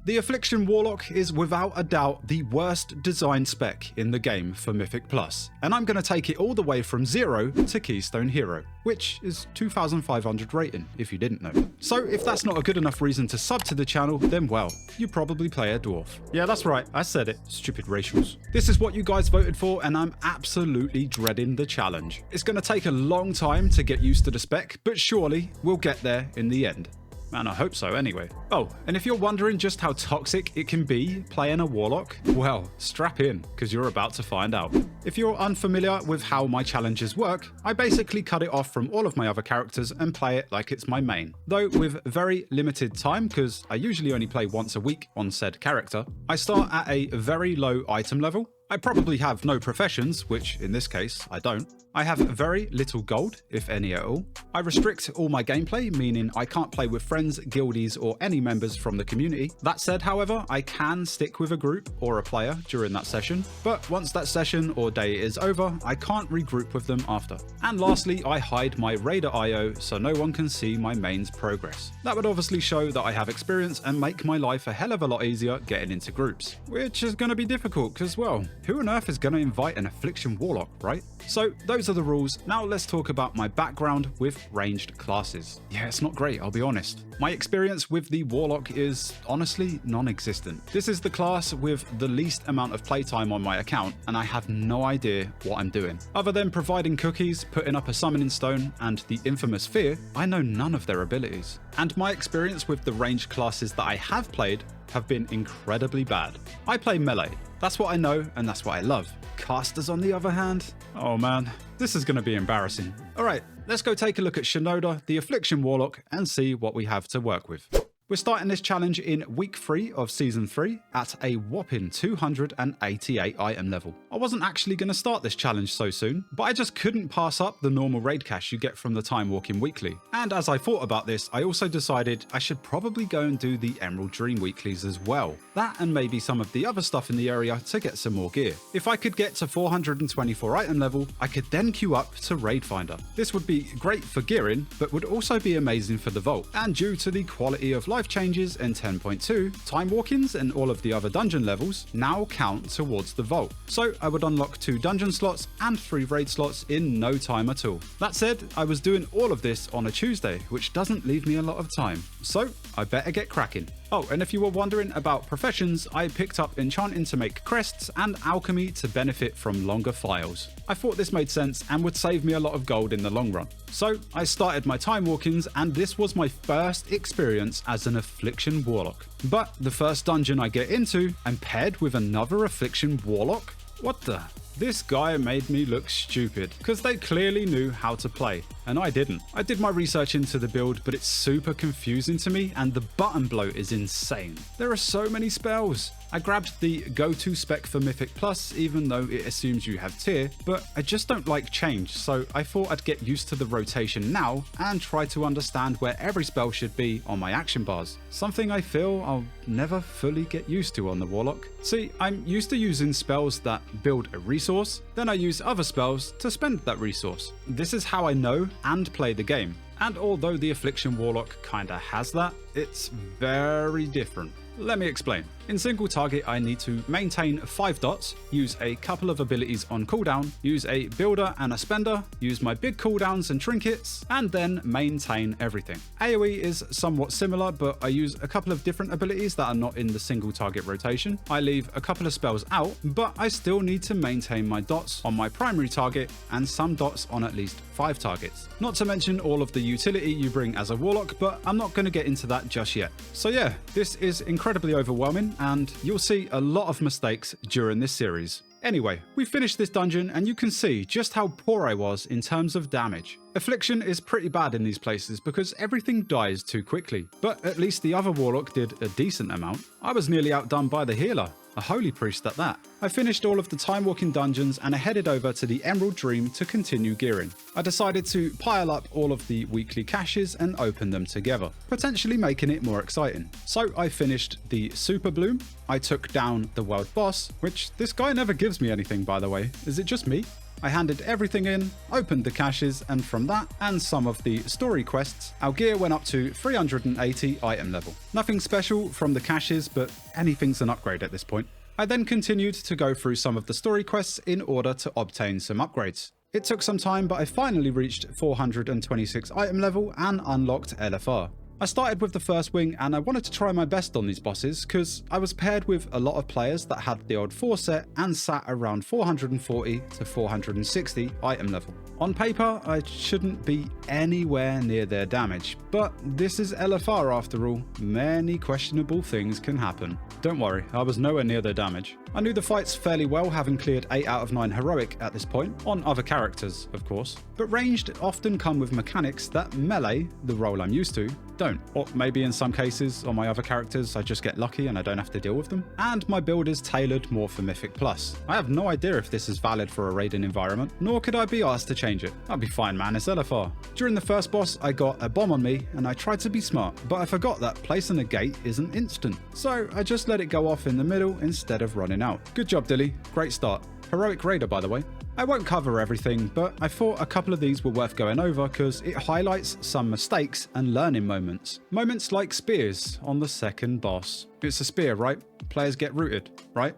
The Affliction Warlock is without a doubt the worst designed spec in the game for Mythic Plus, and I'm going to take it all the way from 0 to Keystone Hero, which is 2,500 rating, if you didn't know. So if that's not a good enough reason to sub to the channel, then well, you probably play a dwarf. Yeah, that's right, I said it, stupid racials. This is what you guys voted for, and I'm absolutely dreading the challenge. It's going to take a long time to get used to the spec, but surely we'll get there in the end. And I hope so anyway. Oh, and if you're wondering just how toxic it can be playing a Warlock, well, strap in, because you're about to find out. If you're unfamiliar with how my challenges work, I basically cut it off from all of my other characters and play it like it's my main. Though with very limited time, because I usually only play once a week on said character, I start at a very low item level. I probably have no professions, which in this case, I don't. I have very little gold, if any at all. I restrict all my gameplay, meaning I can't play with friends, guildies, or any members from the community. That said, however, I can stick with a group or a player during that session, but once that session or day is over, I can't regroup with them after. And lastly, I hide my raider IO so no one can see my main's progress. That would obviously show that I have experience and make my life a hell of a lot easier getting into groups, which is going to be difficult because, well, who on earth is going to invite an Affliction Warlock, right? So those are the rules. Now let's talk about my background with ranged classes. Yeah, it's not great, I'll be honest. My experience with the Warlock is honestly non-existent. This is the class with the least amount of playtime on my account, and I have no idea what I'm doing. Other than providing cookies, putting up a summoning stone, and the infamous Fear, I know none of their abilities. And my experience with the ranged classes that I have played have been incredibly bad. I play melee. That's what I know, and that's what I love. Casters on the other hand, oh man, this is going to be embarrassing. Alright, let's go take a look at Shinoda, the Affliction Warlock, and see what we have to work with. We're starting this challenge in week 3 of season 3 at a whopping 288 item level. I wasn't actually going to start this challenge so soon, but I just couldn't pass up the normal raid cash you get from the timewalking weekly. And as I thought about this, I also decided I should probably go and do the Emerald Dream weeklies as well. That and maybe some of the other stuff in the area to get some more gear. If I could get to 424 item level, I could then queue up to Raid Finder. This would be great for gearing, but would also be amazing for the vault. And due to the quality of life changes in 10.2, time walk-ins and all of the other dungeon levels now count towards the vault. So I would unlock 2 dungeon slots and 3 raid slots in no time at all. That said, I was doing all of this on a Tuesday, which doesn't leave me a lot of time. So I better get cracking. Oh, and if you were wondering about professions, I picked up enchanting to make crests and alchemy to benefit from longer files. I thought this made sense and would save me a lot of gold in the long run. So I started my time walkings, and this was my first experience as an Affliction Warlock. But the first dungeon I get into, I'm paired with another Affliction Warlock? What the? This guy made me look stupid, because they clearly knew how to play, and I didn't. I did my research into the build, but it's super confusing to me, and the button bloat is insane. There are so many spells. I grabbed the go-to spec for Mythic Plus, even though it assumes you have tier, but I just don't like change, so I thought I'd get used to the rotation now and try to understand where every spell should be on my action bars. Something I feel I'll never fully get used to on the Warlock. See, I'm used to using spells that build a resource, then I use other spells to spend that resource. This is how I know and play the game. And although the Affliction Warlock kinda has that, it's very different. Let me explain. In single target, I need to maintain 5 dots, use a couple of abilities on cooldown, use a builder and a spender, use my big cooldowns and trinkets, and then maintain everything. AoE is somewhat similar, but I use a couple of different abilities that are not in the single target rotation. I leave a couple of spells out, but I still need to maintain my dots on my primary target and some dots on at least 5 targets. Not to mention all of the utility you bring as a Warlock, but I'm not going to get into that just yet. So yeah, this is incredibly overwhelming, and you'll see a lot of mistakes during this series. Anyway, we finished this dungeon, and you can see just how poor I was in terms of damage. Affliction is pretty bad in these places because everything dies too quickly, but at least the other Warlock did a decent amount. I was nearly outdone by the healer, a holy priest at that. I finished all of the time walking dungeons and I headed over to the Emerald Dream to continue gearing. I decided to pile up all of the weekly caches and open them together, potentially making it more exciting. So I finished the Super Bloom, I took down the world boss, which this guy never gives me anything by the way, is it just me? I handed everything in, opened the caches, and from that, and some of the story quests, our gear went up to 380 item level. Nothing special from the caches, but anything's an upgrade at this point. I then continued to go through some of the story quests in order to obtain some upgrades. It took some time, but I finally reached 426 item level and unlocked LFR. I started with the first wing and I wanted to try my best on these bosses because I was paired with a lot of players that had the old 4 set and sat around 440 to 460 item level. On paper, I shouldn't be anywhere near their damage, but this is LFR after all. Many questionable things can happen. Don't worry, I was nowhere near their damage. I knew the fights fairly well, having cleared 8 out of 9 heroic at this point, on other characters of course, but ranged often come with mechanics that melee, the role I'm used to, don't. Or maybe in some cases on my other characters I just get lucky and I don't have to deal with them. And my build is tailored more for Mythic Plus. I have no idea if this is valid for a raiding environment, nor could I be asked to change it. I'll be fine man, it's LFR. During the first boss I got a bomb on me and I tried to be smart, but I forgot that placing a gate isn't instant. So I just let it go off in the middle instead of running out. Good job Dilly, great start. Heroic Raider by the way. I won't cover everything, but I thought a couple of these were worth going over because it highlights some mistakes and learning moments. Moments like spears on the second boss. It's a spear, right? Players get rooted, right?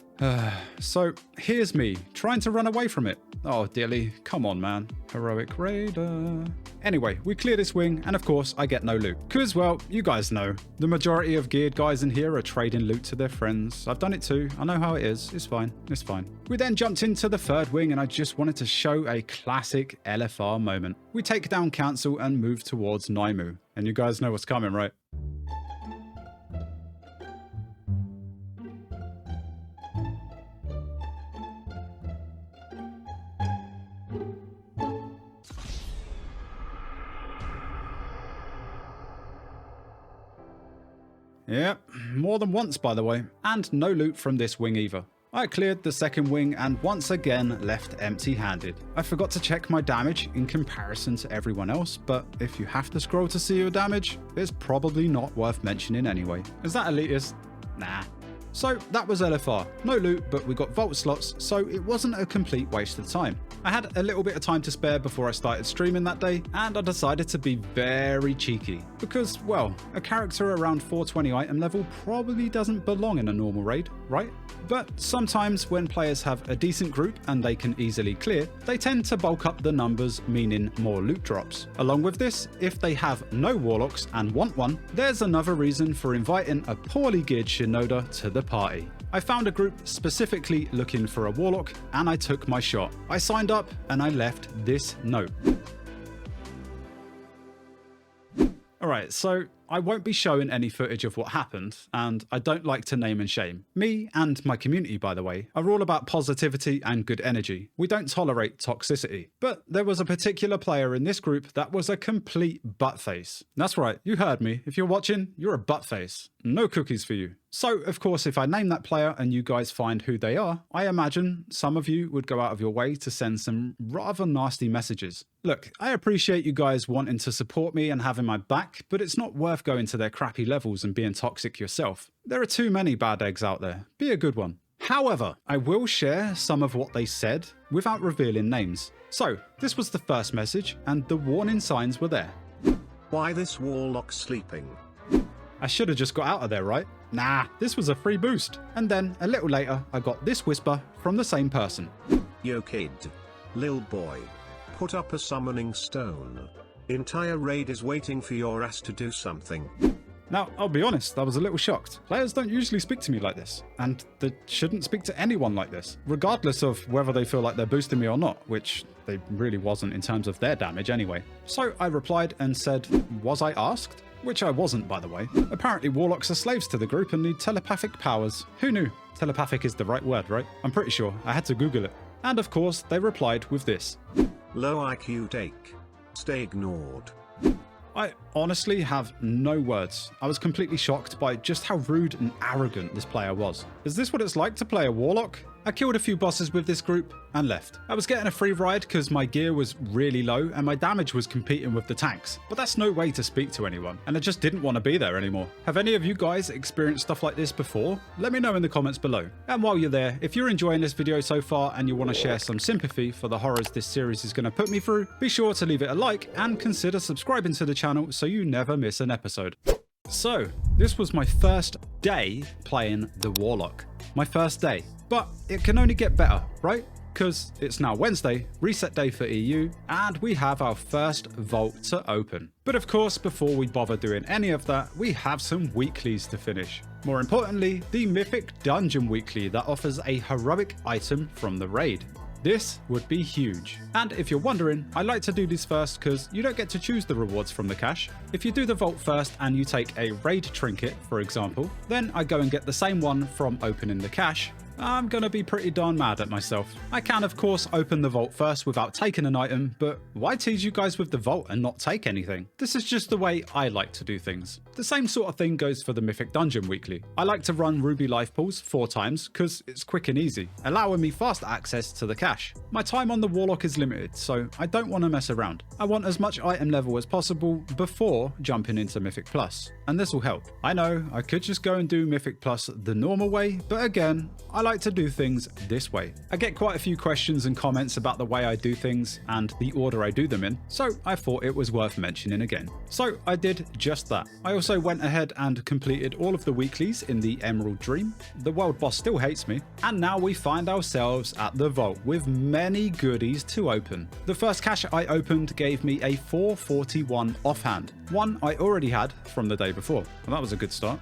So here's me trying to run away from it. Oh Dilly, come on man. Heroic Raider. Anyway, we clear this wing and of course I get no loot. Cause well, you guys know, the majority of geared guys in here are trading loot to their friends. I've done it too, I know how it is, it's fine, it's fine. We then jumped into the third wing and I just wanted to show a classic LFR moment. We take down Council and move towards Naimu. And you guys know what's coming, right? Yep, more than once by the way, and no loot from this wing either. I cleared the second wing and once again left empty-handed. I forgot to check my damage in comparison to everyone else, but if you have to scroll to see your damage, it's probably not worth mentioning anyway. Is that elitist? Nah. So that was LFR. No loot, but we got vault slots, so it wasn't a complete waste of time. I had a little bit of time to spare before I started streaming that day, and I decided to be very cheeky. Because, well, a character around 420 item level probably doesn't belong in a normal raid, right? But sometimes when players have a decent group and they can easily clear, they tend to bulk up the numbers, meaning more loot drops. Along with this, if they have no warlocks and want one, there's another reason for inviting a poorly geared Shinoda to the party. I found a group specifically looking for a warlock and I took my shot. I signed up and I left this note. Alright, so I won't be showing any footage of what happened, and I don't like to name and shame. Me, and my community by the way, are all about positivity and good energy. We don't tolerate toxicity. But there was a particular player in this group that was a complete buttface. That's right, you heard me. If you're watching, you're a buttface. No cookies for you. So, of course, if I name that player and you guys find who they are, I imagine some of you would go out of your way to send some rather nasty messages. Look, I appreciate you guys wanting to support me and having my back, but it's not worth going to their crappy levels and being toxic yourself. There are too many bad eggs out there. Be a good one. However, I will share some of what they said without revealing names. So, this was the first message, and the warning signs were there. Why this warlock sleeping? I should have just got out of there, right? Nah, this was a free boost. And then, a little later, I got this whisper from the same person. Yo kid. Lil boy. Put up a summoning stone. Entire raid is waiting for your ass to do something. Now, I'll be honest, I was a little shocked. Players don't usually speak to me like this, and they shouldn't speak to anyone like this, regardless of whether they feel like they're boosting me or not, which they really wasn't in terms of their damage anyway. So I replied and said, was I asked? Which I wasn't, by the way. Apparently warlocks are slaves to the group and need telepathic powers. Who knew? Telepathic is the right word, right? I'm pretty sure. I had to Google it. And of course, they replied with this. Low IQ take. Stay ignored. I honestly have no words. I was completely shocked by just how rude and arrogant this player was. Is this what it's like to play a warlock? I killed a few bosses with this group and left. I was getting a free ride because my gear was really low and my damage was competing with the tanks, but that's no way to speak to anyone, and I just didn't want to be there anymore. Have any of you guys experienced stuff like this before? Let me know in the comments below. And while you're there, if you're enjoying this video so far and you want to share some sympathy for the horrors this series is going to put me through, be sure to leave it a like and consider subscribing to the channel so you never miss an episode. So, this was my first day playing the Warlock. My first day. But it can only get better, right? Because it's now Wednesday, reset day for EU, and we have our first vault to open. But of course, before we bother doing any of that, we have some weeklies to finish. More importantly, the Mythic Dungeon Weekly that offers a heroic item from the raid. This would be huge. And if you're wondering, I like to do this first because you don't get to choose the rewards from the cache. If you do the vault first and you take a raid trinket, for example, then I go and get the same one from opening the cache. I'm gonna be pretty darn mad at myself. I can of course open the vault first without taking an item, but why tease you guys with the vault and not take anything? This is just the way I like to do things. The same sort of thing goes for the Mythic Dungeon Weekly. I like to run Ruby life pools 4 times because it's quick and easy, allowing me fast access to the cache. My time on the Warlock is limited, so I don't want to mess around. I want as much item level as possible before jumping into Mythic Plus, and this will help. I know I could just go and do Mythic Plus the normal way, but again, I like to do things this way. I get quite a few questions and comments about the way I do things and the order I do them in, so I thought it was worth mentioning again. So I did just that. I also went ahead and completed all of the weeklies in the Emerald Dream. The world boss still hates me, and now we find ourselves at the vault with many goodies to open. The first cache I opened gave me a 441 offhand, one I already had from the day before, and that was a good start.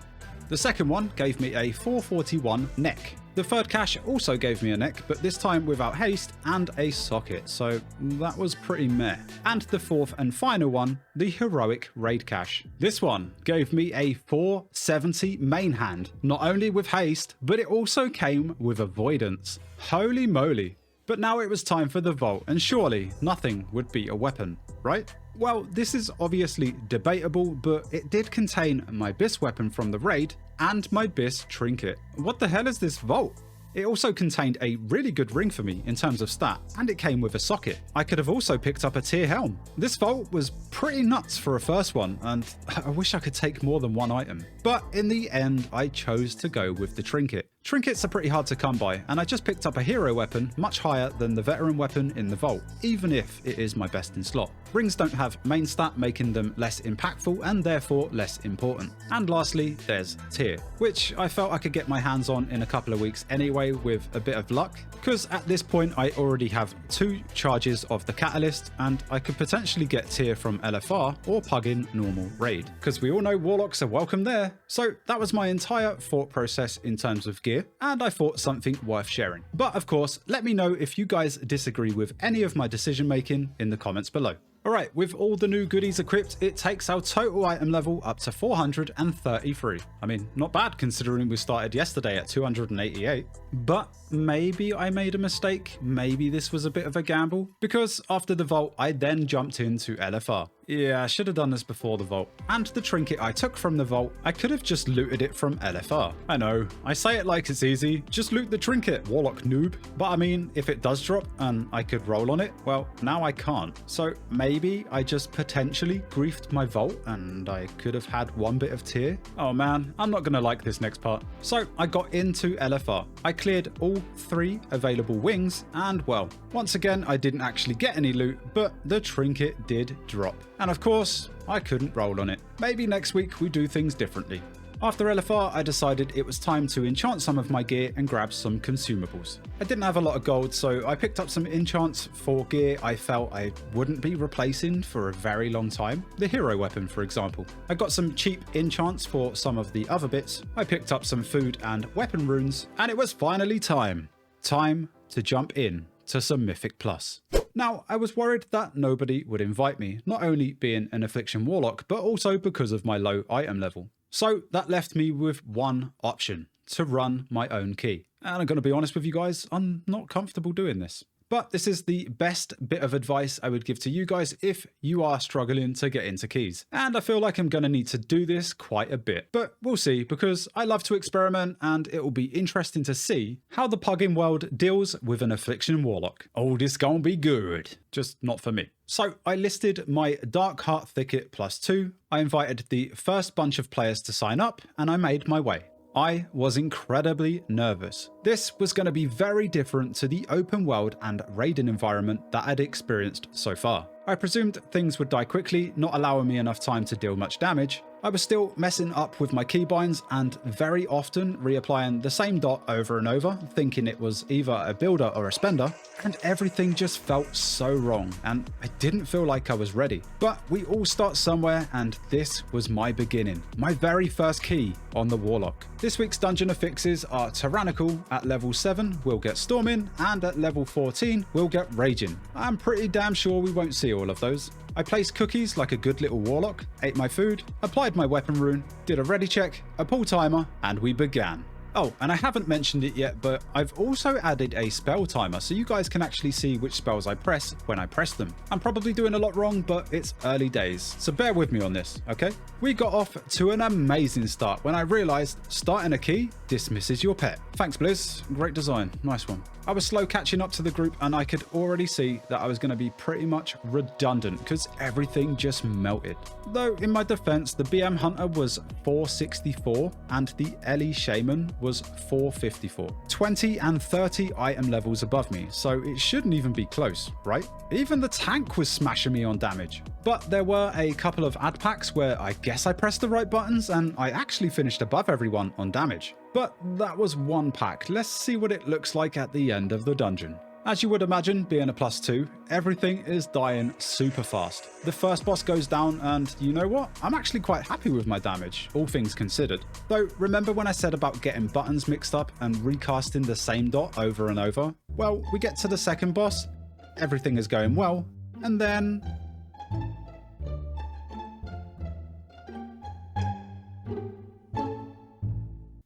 The second one gave me a 441 neck. The third cache also gave me a neck, but this time without haste and a socket, so that was pretty meh. And the fourth and final one, the heroic raid cache. This one gave me a 470 main hand, not only with haste, but it also came with avoidance. Holy moly. But now it was time for the vault, and surely nothing would beat a weapon, right? Well, this is obviously debatable, but it did contain my BIS weapon from the raid and my BIS trinket. What the hell is this vault? It also contained a really good ring for me in terms of stat, and it came with a socket. I could have also picked up a tier helm. This vault was pretty nuts for a first one, and I wish I could take more than one item. But in the end, I chose to go with the trinket. Trinkets are pretty hard to come by, and I just picked up a hero weapon much higher than the veteran weapon in the vault, even if it is my best in slot. Rings don't have main stat, making them less impactful and therefore less important. And lastly, there's tier, which I felt I could get my hands on in a couple of weeks anyway with a bit of luck, because at this point I already have 2 charges of the catalyst and I could potentially get tier from LFR or plug in normal raid, because we all know Warlocks are welcome there. So that was my entire thought process in terms of gear, and I thought something worth sharing. But of course, let me know if you guys disagree with any of my decision making in the comments below. Alright, with all the new goodies equipped, it takes our total item level up to 433. I mean, not bad considering we started yesterday at 288. But maybe I made a mistake, maybe this was a bit of a gamble, because after the vault I then jumped into LFR. Yeah, I should have done this before the vault. And the trinket I took from the vault, I could have just looted it from LFR. I know, I say it like it's easy, just loot the trinket, Warlock noob. But I mean, if it does drop and I could roll on it, well, now I can't. So maybe I just potentially griefed my vault and I could have had one bit of tier. Oh man, I'm not gonna like this next part. So I got into LFR. I cleared all 3 available wings, and well, once again I didn't actually get any loot, but the trinket did drop. And of course, I couldn't roll on it. Maybe next week we do things differently. After LFR, I decided it was time to enchant some of my gear and grab some consumables. I didn't have a lot of gold, so I picked up some enchants for gear I felt I wouldn't be replacing for a very long time. The hero weapon, for example. I got some cheap enchants for some of the other bits. I picked up some food and weapon runes, and it was finally time. Time to jump in to some Mythic Plus. Now, I was worried that nobody would invite me, not only being an Affliction Warlock, but also because of my low item level. So that left me with one option, to run my own key. And I'm going to be honest with you guys, I'm not comfortable doing this. But this is the best bit of advice I would give to you guys if you are struggling to get into keys. And I feel like I'm going to need to do this quite a bit. But we'll see, because I love to experiment and it will be interesting to see how the plugin world deals with an Affliction Warlock. Oh, this gonna be good. Just not for me. So I listed my Darkheart Thicket +2, I invited the first bunch of players to sign up, and I made my way. I was incredibly nervous. This was going to be very different to the open world and raiding environment that I'd experienced so far. I presumed things would die quickly, not allowing me enough time to deal much damage. I was still messing up with my keybinds and very often reapplying the same dot over and over, thinking it was either a builder or a spender, and everything just felt so wrong, and I didn't feel like I was ready. But we all start somewhere, and this was my beginning, my very first key on the Warlock. This week's dungeon affixes are Tyrannical. At level 7 we'll get Storming, and at level 14 we'll get Raging. I'm pretty damn sure we won't see all of those. I placed cookies like a good little warlock, ate my food, applied my weapon rune, did a ready check, a pull timer, and we began. Oh, and I haven't mentioned it yet, but I've also added a spell timer so you guys can actually see which spells I press when I press them. I'm probably doing a lot wrong, but it's early days, so bear with me on this, okay? We got off to an amazing start when I realized starting a key dismisses your pet. Thanks, Blizz. Great design. Nice one. I was slow catching up to the group and I could already see that I was going to be pretty much redundant because everything just melted. Though in my defense, the BM Hunter was 464 and the LE Shaman was 454. 20 and 30 item levels above me, so it shouldn't even be close, right? Even the tank was smashing me on damage. But there were a couple of ad packs where I guess I pressed the right buttons and I actually finished above everyone on damage. But that was one pack. Let's see what it looks like at the end of the dungeon. As you would imagine, being a +2, everything is dying super fast. The first boss goes down and you know what? I'm actually quite happy with my damage, all things considered. Though, remember when I said about getting buttons mixed up and recasting the same dot over and over? Well, we get to the second boss, everything is going well, and then...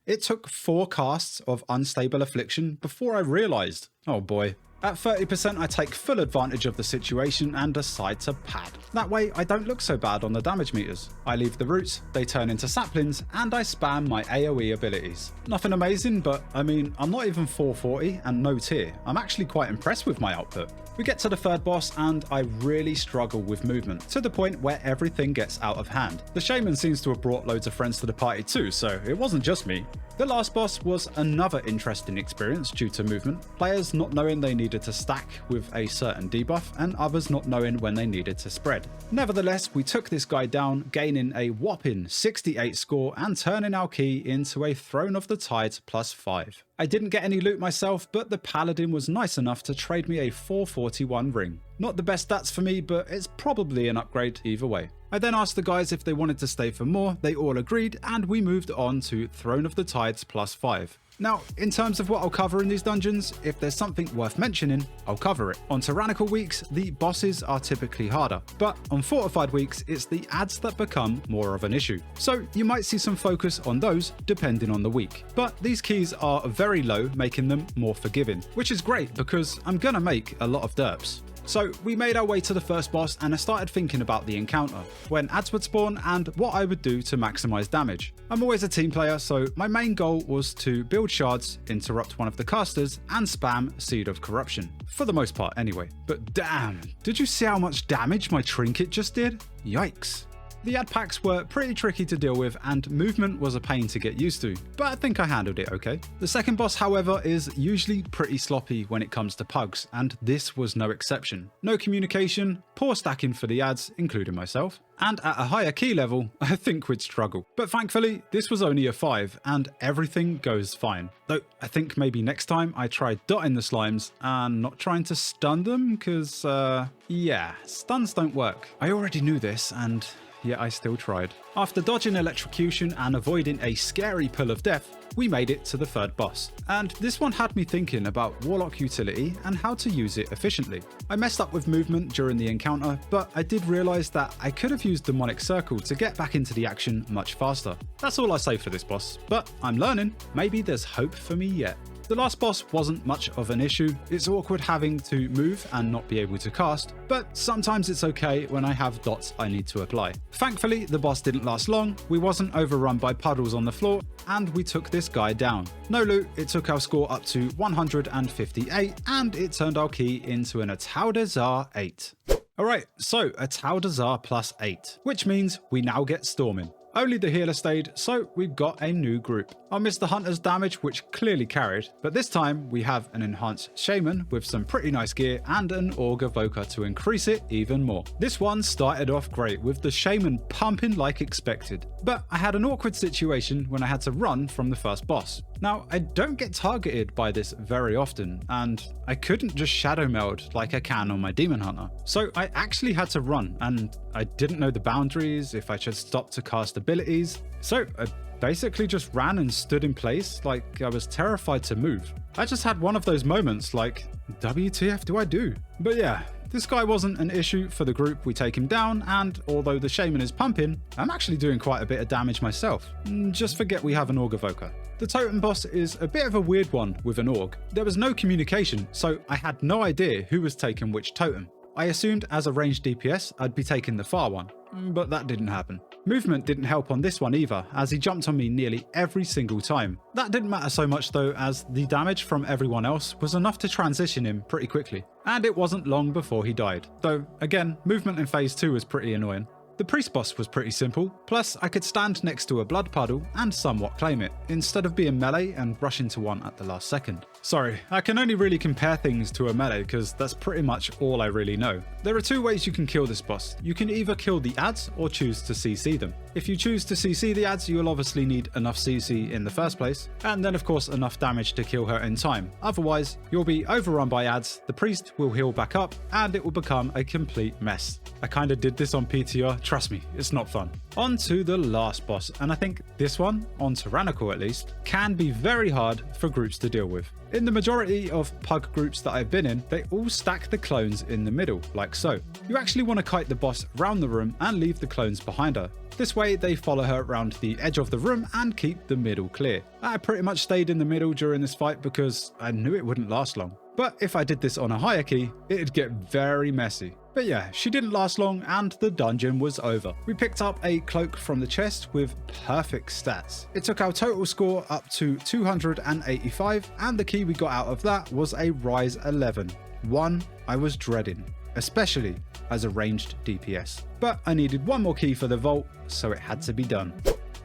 It took 4 casts of Unstable Affliction before I realised, oh boy. At 30% I take full advantage of the situation and decide to pad. That way I don't look so bad on the damage meters. I leave the roots, they turn into saplings, and I spam my AoE abilities. Nothing amazing, but I mean, I'm not even 440 and no tier. I'm actually quite impressed with my output. We get to the third boss and I really struggle with movement, to the point where everything gets out of hand. The Shaman seems to have brought loads of friends to the party too, so it wasn't just me. The last boss was another interesting experience due to movement, players not knowing they needed to stack with a certain debuff and others not knowing when they needed to spread. Nevertheless, we took this guy down, gaining a whopping 68 score and turning our key into a Throne of the Tides +5. I didn't get any loot myself, but the Paladin was nice enough to trade me a 441 ring. Not the best stats for me, but it's probably an upgrade either way. I then asked the guys if they wanted to stay for more, they all agreed, and we moved on to Throne of the Tides +5. Now, in terms of what I'll cover in these dungeons, if there's something worth mentioning, I'll cover it. On Tyrannical weeks, the bosses are typically harder, but on Fortified weeks, it's the ads that become more of an issue. So you might see some focus on those depending on the week. But these keys are very low, making them more forgiving, which is great because I'm gonna make a lot of derps. So we made our way to the first boss and I started thinking about the encounter, when ads would spawn and what I would do to maximize damage. I'm always a team player, so my main goal was to build shards, interrupt one of the casters, and spam Seed of Corruption. For the most part anyway. But damn, did you see how much damage my trinket just did? Yikes. The ad packs were pretty tricky to deal with and movement was a pain to get used to, but I think I handled it okay. The second boss, however, is usually pretty sloppy when it comes to pugs, and this was no exception. No communication, poor stacking for the ads, including myself, and at a higher key level, I think we'd struggle. But thankfully, this was only a 5 and everything goes fine. Though I think maybe next time I try dotting the slimes and not trying to stun them, cause yeah, stuns don't work. I already knew this and yet I still tried. After dodging electrocution and avoiding a scary pull of death, we made it to the third boss. And this one had me thinking about Warlock utility and how to use it efficiently. I messed up with movement during the encounter, but I did realise that I could have used Demonic Circle to get back into the action much faster. That's all I say for this boss, but I'm learning. Maybe there's hope for me yet. The last boss wasn't much of an issue. It's awkward having to move and not be able to cast, but sometimes it's okay when I have dots I need to apply. Thankfully, the boss didn't last long, we wasn't overrun by puddles on the floor, and we took this guy down. No loot, it took our score up to 158, and it turned our key into an Atal Dazar 8. Alright, so Atal Dazar plus 8, which means we now get Storming. Only the healer stayed, so we've got a new group. I missed the hunter's damage, which clearly carried, but this time we have an enhanced shaman with some pretty nice gear and an org evoker to increase it even more. This one started off great with the shaman pumping like expected, but I had an awkward situation when I had to run from the first boss. Now, I don't get targeted by this very often, and I couldn't just shadow meld like I can on my demon hunter. So I actually had to run, and I didn't know the boundaries, if I should stop to cast abilities. So I basically just ran and stood in place like I was terrified to move. I just had one of those moments like, WTF do I do? But yeah, this guy wasn't an issue for the group, we take him down, and although the shaman is pumping, I'm actually doing quite a bit of damage myself. Just forget we have an org evoker. The totem boss is a bit of a weird one with an org. There was no communication, so I had no idea who was taking which totem. I assumed as a ranged DPS I'd be taking the far one, but that didn't happen. Movement didn't help on this one either, as he jumped on me nearly every single time. That didn't matter so much though, as the damage from everyone else was enough to transition him pretty quickly. And it wasn't long before he died, though again, movement in phase 2 was pretty annoying. The priest boss was pretty simple, plus I could stand next to a blood puddle and somewhat claim it, instead of being melee and rush into one at the last second. Sorry, I can only really compare things to a melee because that's pretty much all I really know. There are two ways you can kill this boss. You can either kill the adds or choose to CC them. If you choose to CC the adds, you'll obviously need enough CC in the first place, and then of course enough damage to kill her in time. Otherwise, you'll be overrun by adds, the priest will heal back up, and it will become a complete mess. I kinda did this on PTR, trust me, it's not fun. On to the last boss, and I think this one, on Tyrannical at least, can be very hard for groups to deal with. In the majority of pug groups that I've been in, they all stack the clones in the middle, like so. You actually want to kite the boss round the room and leave the clones behind her. This way they follow her around the edge of the room and keep the middle clear. I pretty much stayed in the middle during this fight because I knew it wouldn't last long. But if I did this on a higher key, it'd get very messy. But yeah, she didn't last long and the dungeon was over. We picked up a cloak from the chest with perfect stats. It took our total score up to 285 and the key we got out of that was a Rise 11. One I was dreading, especially as a ranged DPS. But I needed one more key for the vault, so it had to be done.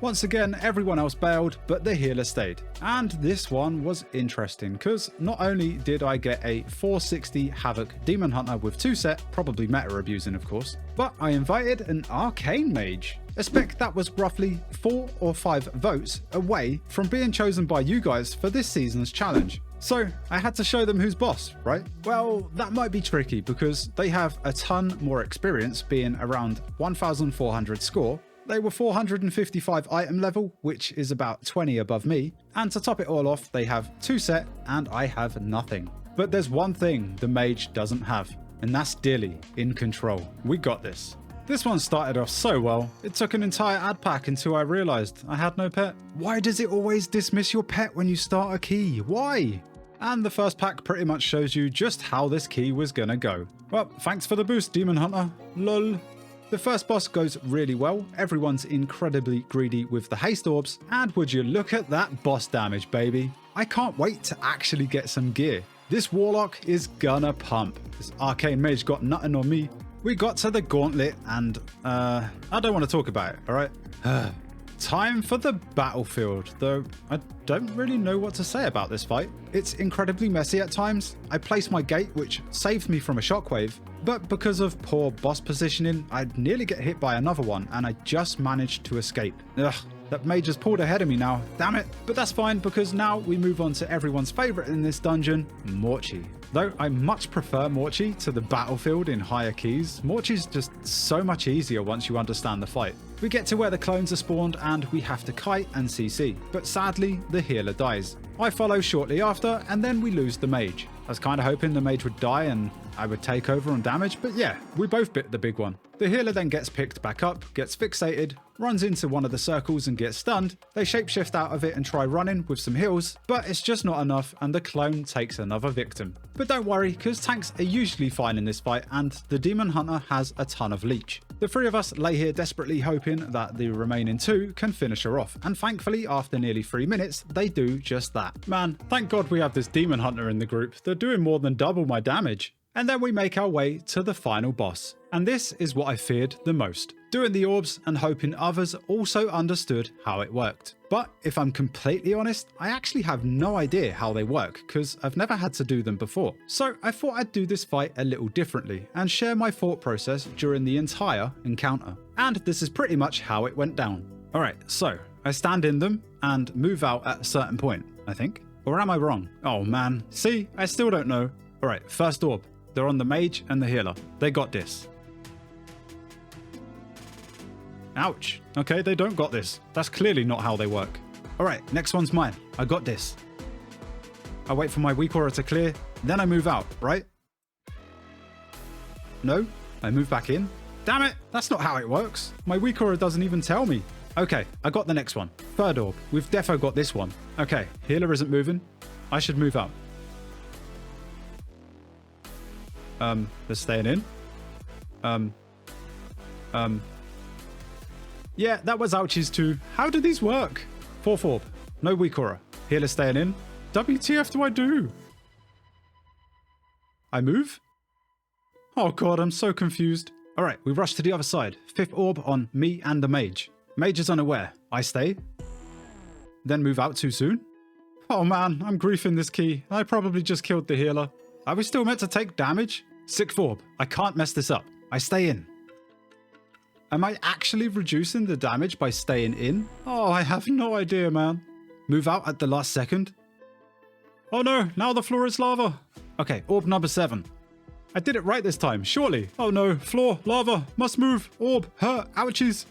Once again, everyone else bailed, but the healer stayed. And this one was interesting, because not only did I get a 460 Havoc Demon Hunter with 2 set, probably meta abusing of course, but I invited an Arcane Mage, a spec that was roughly 4 or 5 votes away from being chosen by you guys for this season's challenge. So I had to show them who's boss, right? Well, that might be tricky because they have a ton more experience, being around 1400 score. They were 455 item level, which is about 20 above me, and to top it all off, they have 2 set and I have nothing. But there's one thing the mage doesn't have, and that's Dilly in control. We got this. This one started off so well, it took an entire ad pack until I realised I had no pet. Why does it always dismiss your pet when you start a key? Why? And the first pack pretty much shows you just how this key was gonna go. Well, thanks for the boost, Demon Hunter. Lol. The first boss goes really well, everyone's incredibly greedy with the haste orbs, and would you look at that boss damage, baby. I can't wait to actually get some gear. This Warlock is gonna pump. This Arcane Mage got nothing on me. We got to the gauntlet and, I don't want to talk about it, alright? Time for the battlefield, though I don't really know what to say about this fight. It's incredibly messy at times. I placed my gate, which saved me from a shockwave, but because of poor boss positioning, I'd nearly get hit by another one, and I just managed to escape. Ugh, that mage has pulled ahead of me now, damn it. But that's fine, because now we move on to everyone's favourite in this dungeon, Morchi. Though I much prefer Morchi to the battlefield in higher keys, Morchi's just so much easier once you understand the fight. We get to where the clones are spawned and we have to kite and CC, but sadly the healer dies. I follow shortly after and then we lose the mage. I was kinda hoping the mage would die and I would take over on damage, but yeah, we both bit the big one. The healer then gets picked back up, gets fixated, runs into one of the circles and gets stunned, they shapeshift out of it and try running with some heals, but it's just not enough and the clone takes another victim. But don't worry, because tanks are usually fine in this fight and the Demon Hunter has a ton of leech. The three of us lay here desperately hoping that the remaining two can finish her off, and thankfully after nearly 3 minutes they do just that. Man, thank God we have this Demon Hunter in the group, they're doing more than double my damage. And then we make our way to the final boss. And this is what I feared the most. Doing the orbs and hoping others also understood how it worked. But if I'm completely honest, I actually have no idea how they work because I've never had to do them before. So I thought I'd do this fight a little differently and share my thought process during the entire encounter. And this is pretty much how it went down. Alright, so I stand in them and move out at a certain point, I think. Or am I wrong? Oh man, see, I still don't know. Alright, first orb. They're on the mage and the healer. They got this. Ouch. Okay, they don't got this. That's clearly not how they work. Alright, next one's mine. I got this. I wait for my weak aura to clear, then I move out, right? No? I move back in? Damn it! That's not how it works. My weak aura doesn't even tell me. Okay, I got the next one. Third orb. We've defo got this one. Okay, healer isn't moving. I should move out. They're staying in. Yeah, that was ouchies too. How do these work? Fourth orb. No weak aura. Healer staying in. WTF do I do? I move? Oh god, I'm so confused. Alright, we rush to the other side. Fifth orb on me and the mage. Mage is unaware. I stay. Then move out too soon? Oh man, I'm griefing this key. I probably just killed the healer. Are we still meant to take damage? Sixth orb. I can't mess this up. I stay in. Am I actually reducing the damage by staying in? Oh, I have no idea, man. Move out at the last second. Oh no, now the floor is lava. Okay, orb number 7. I did it right this time, surely. Oh no, floor, lava, must move, orb, hurt, ouchies.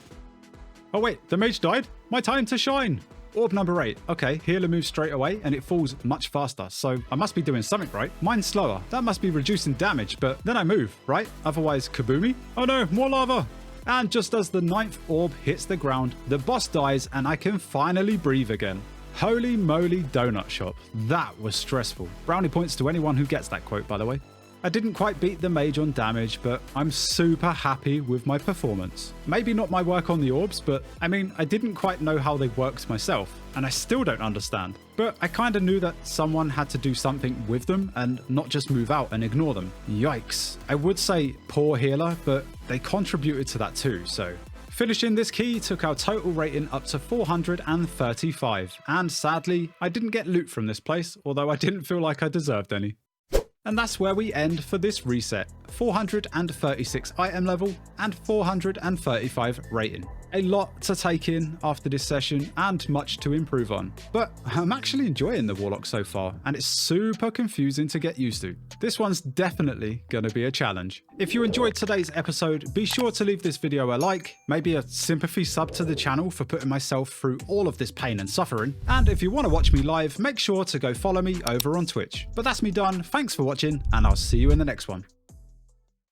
Oh wait, the mage died? My time to shine. Orb number 8. Okay, healer moves straight away and it falls much faster, so I must be doing something right. Mine's slower. That must be reducing damage, but then I move, right? Otherwise, kaboomy? Oh no, more lava! And just as the 9th orb hits the ground, the boss dies and I can finally breathe again. Holy moly donut shop. That was stressful. Brownie points to anyone who gets that quote, by the way. I didn't quite beat the mage on damage, but I'm super happy with my performance. Maybe not my work on the orbs, but I mean, I didn't quite know how they worked myself, and I still don't understand. But I kinda knew that someone had to do something with them and not just move out and ignore them. Yikes. I would say poor healer, but they contributed to that too, so. Finishing this key took our total rating up to 435, and sadly, I didn't get loot from this place, although I didn't feel like I deserved any. And that's where we end for this reset. 436 item level and 435 rating. A lot to take in after this session and much to improve on. But I'm actually enjoying the Warlock so far and it's super confusing to get used to. This one's definitely gonna be a challenge. If you enjoyed today's episode, be sure to leave this video a like, maybe a sympathy sub to the channel for putting myself through all of this pain and suffering. And if you want to watch me live, make sure to go follow me over on Twitch. But that's me done, thanks for watching and I'll see you in the next one.